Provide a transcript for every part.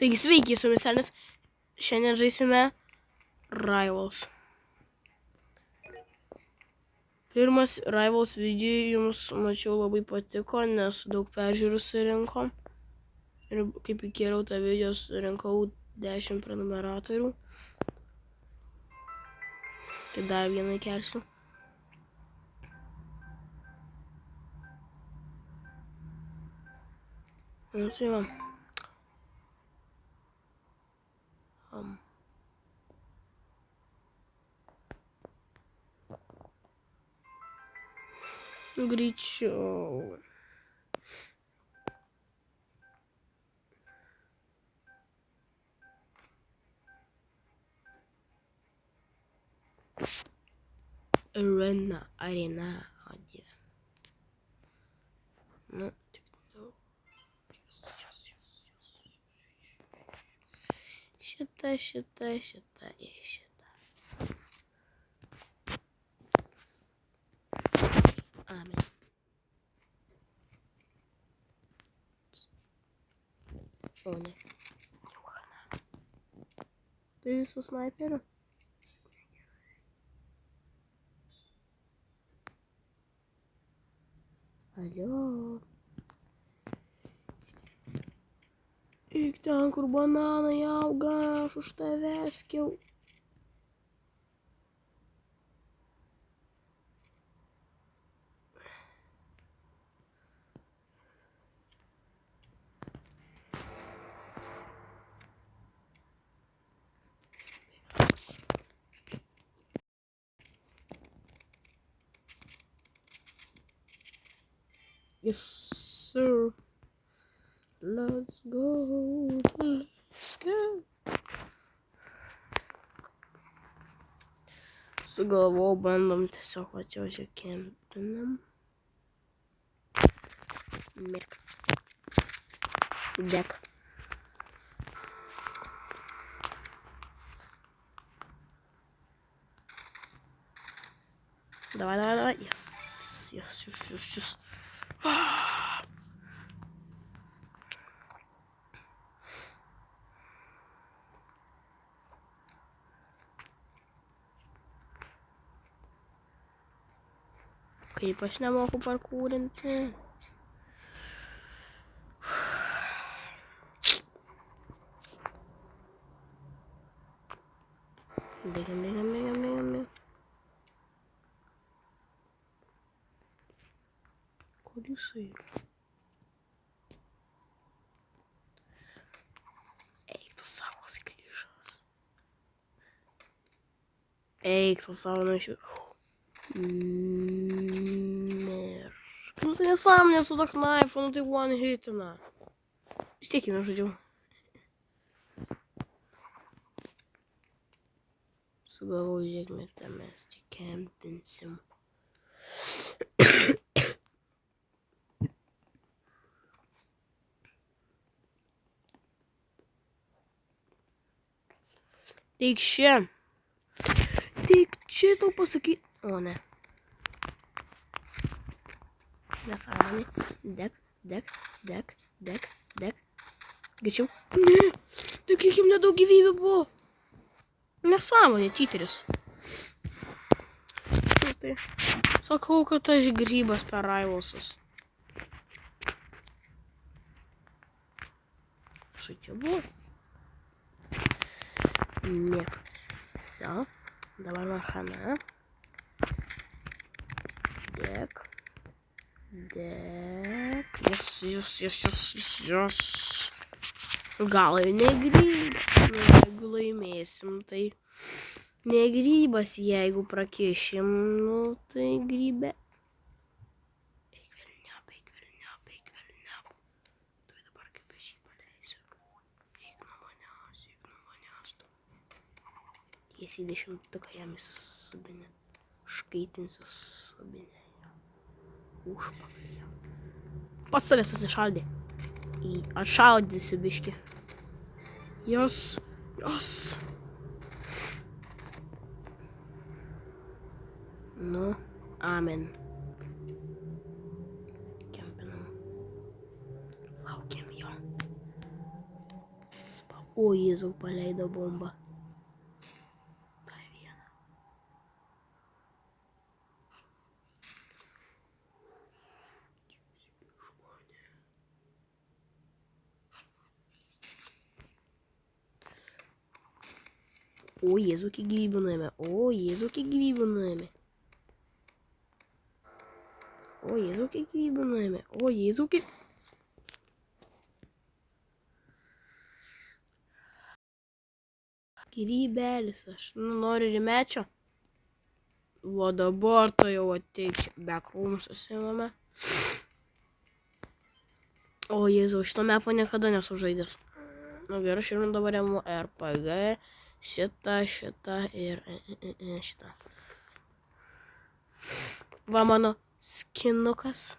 Taigi sveiki, su jumis Elnis. Šiandien žaisime Rivals. Pirmas Rivals video jums, mačiau, labai patiko, nes daug peržiūrų surinko. Ir kaip įkėliau tą video, surinkau 10 prenumeratorių. Tai dar vieną įkelsiu. Nu tai va. Greičiau. Arena, o dieve. Nu, tik, nu. Šitą. Amen. O ne. Tai visų snaiperių? Alio. Eik ten, kur bananai auga, aš už tave skiau. Yes, sir. Let's go. Sugalvojau, bandom tiesiog va čia kempinam. Mirk. Dek. Давай. Yes. Kaip aš nemoku parkūrinti. Bėgam. Kur jisai? Eik tu savo sklyšas. Eik tu savo našiu. Nu tai nesąmonė su to knaifu, nu tai one hitina. Vis tiek jį nužudžiau. Sugalvojau, žiūrėkime, mes čia kempinsim. Tik čia tau pasakyt. O ne. Nesąmonė. Dek. Greičiau. Ne. Tai kiek jam nedaug gyvybių buvo. Nesąmonė, čyteris. Tai sakau, kad aš grybas per Rivalsus. Štai čia buvo. Ne. Все. Dabar man chana. Dek. Yes. Gal ir negrybas. Jeigu laimėsim, tai negrybas. Jeigu prakišim, nu tai grybė. Eik velniap. Tai dabar kaip aš jį paleisiu. Eik nuo manęs. Tiesiai 10 jam į subinę. Škaitinsiu subinę. Užpakalį. Pats save susišaldė. Atšaldysiu biškį. Jos. Nu, amen. Kempinam. Laukiam jo. Spaudžiam. O, Jėzau, paleido bombą. Dar vieną. O, Jėzau, kiek gyvybių nuėmė. O, Jėzau, kiek gyvybių nuėmė. O, Jėzau, kiek gyvybių nuėmė. O, Jėzau, kiek... Gyvybelis, aš noriu rimečio. O dabar to jau ateik čia. Backrooms susimame. O, Jėzau, šito mepo niekada nesu žaidęs. Nu gerai, šiandien dabar ėmu RPG. Šitą ir šitą. Va mano skinukas.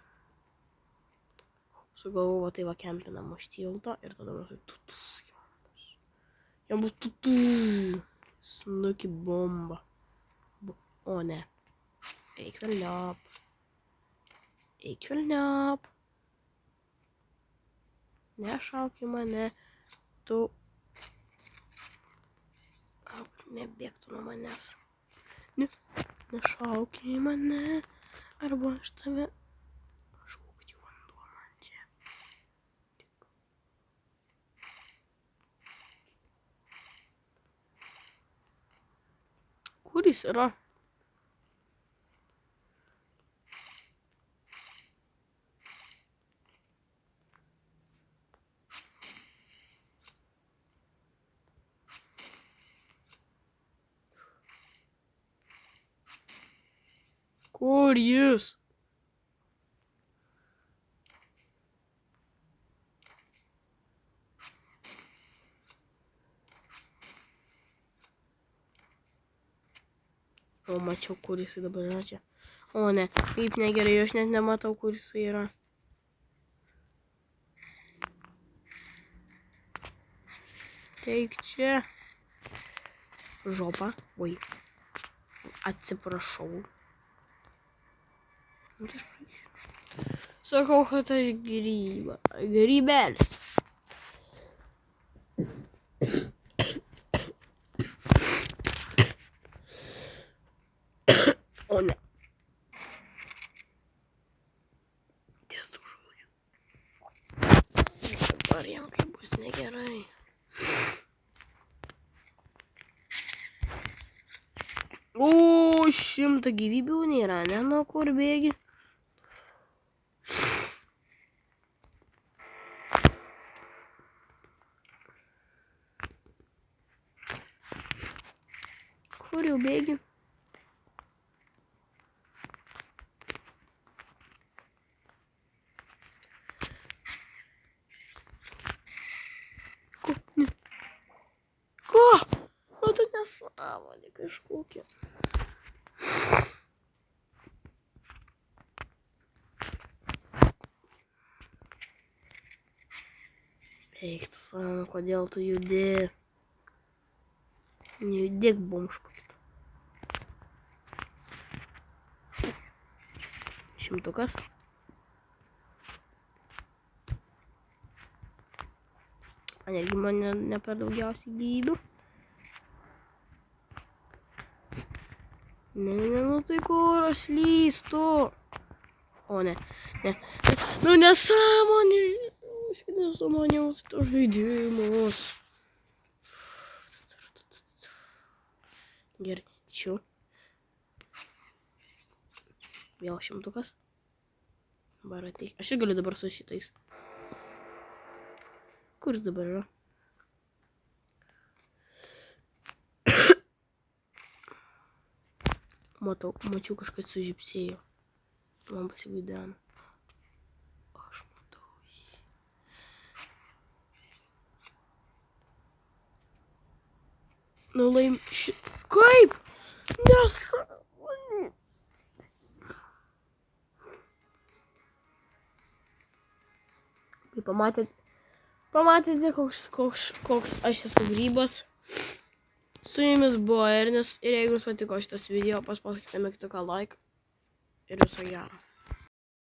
Sugalvoju, tai va kempinam už tilto ir tada mūsų tutu. Jam bus tutu. Snuki bomba. O ne. Eik velniop. Eik velniop. Nešauk į mane. Tu. Nebėgtų nuo manęs. Nešauk į mane. Arba aš tave. Aš kad jau vanduo man čia. Kur jis yra? Kur jis? O, mačiau, kur jisai dabar yra čia. O, ne, kaip negerai, aš net nematau, kur jisai yra. Teik čia. Žopa. Oi. Atsiprašau. Sakau, kad aš grybą. Grybelis. O ne. Ties tų žodžių. Dabar jam kaip bus negerai. O, 100 gyvybių nėra, ne, nuo kur bėgi. Kur jau bėgi? Ko? Ne. Ko? O tu nesąmonė kažkokia. Eik tu savo, kodėl tu judi? Nejudėk, bomžkut. 100. Man irgi ne per daugiausiai gyvybių. Ne, nu tai kur aš lystu? O ne. Nu nesąmonė. Aš nesąmoniau tos žaidimus. Gerai, čia. Vėl 100. Dabar ateik. Aš ir galiu dabar su šitais. Kur jis dabar yra? Mačiau kažkas sužipsėjo. Man pasivaideno. Aš matau jį. Nu laim... Kaip? Nesąmonė. Kaip pamatėte, koks aš esu grybas. Su jumis buvo Ernis ir jeigu jums patiko šitas video, paspauskite mygtuką like ir viso gero.